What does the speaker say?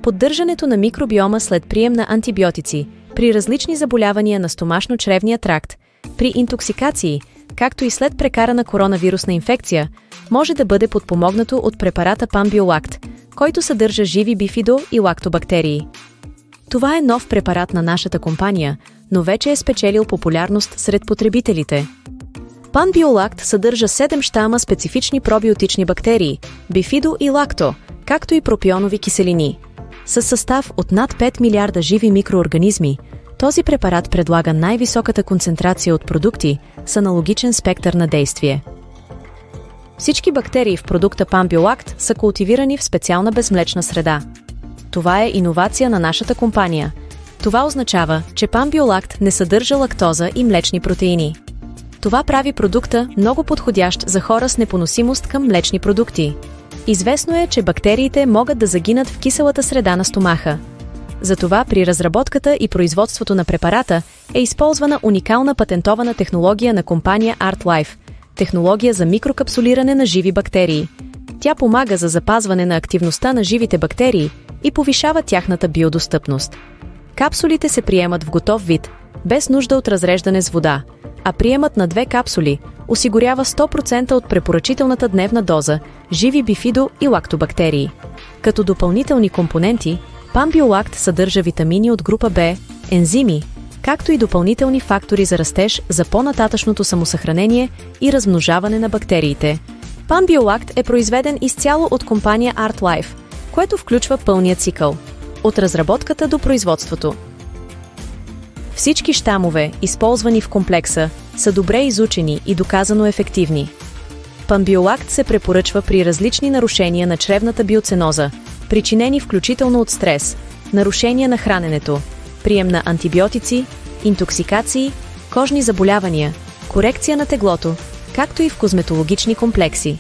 Поддържането на микробиома след прием на антибиотици, при различни заболявания на стомашно-чревния тракт, при интоксикации, както и след прекарана коронавирусна инфекция, може да бъде подпомогнато от препарата Памбиолакт, който съдържа живи бифидо- и лактобактерии. Това е нов препарат на нашата компания, но вече е спечелил популярност сред потребителите. Памбиолакт съдържа 7 щама специфични пробиотични бактерии, бифидо и лакто, както и пропионови киселини. Със състав от над 5 милиарда живи микроорганизми, този препарат предлага най-високата концентрация от продукти с аналогичен спектър на действие. Всички бактерии в продукта Памбиолакт са култивирани в специална безмлечна среда. Това е иновация на нашата компания. Това означава, че Памбиолакт не съдържа лактоза и млечни протеини. Това прави продукта много подходящ за хора с непоносимост към млечни продукти. Известно е, че бактериите могат да загинат в киселата среда на стомаха. Затова при разработката и производството на препарата е използвана уникална патентована технология на компания ArtLife – технология за микрокапсулиране на живи бактерии. Тя помага за запазване на активността на живите бактерии и повишава тяхната биодостъпност. Капсулите се приемат в готов вид, без нужда от разреждане с вода, а приемът на 2 капсули осигурява 100% от препоръчителната дневна доза живи бифидо- и лактобактерии. Като допълнителни компоненти, Памбиолакт съдържа витамини от група Б, ензими, както и допълнителни фактори за растеж за по-нататъшното самосъхранение и размножаване на бактериите. Памбиолакт е произведен изцяло от компания ArtLife, което включва пълния цикъл – от разработката до производството. Всички щамове, използвани в комплекса, са добре изучени и доказано ефективни. Памбиолакт се препоръчва при различни нарушения на чревната биоценоза, причинени включително от стрес, нарушения на храненето, прием на антибиотици, интоксикации, кожни заболявания, корекция на теглото, както и в козметологични комплекси.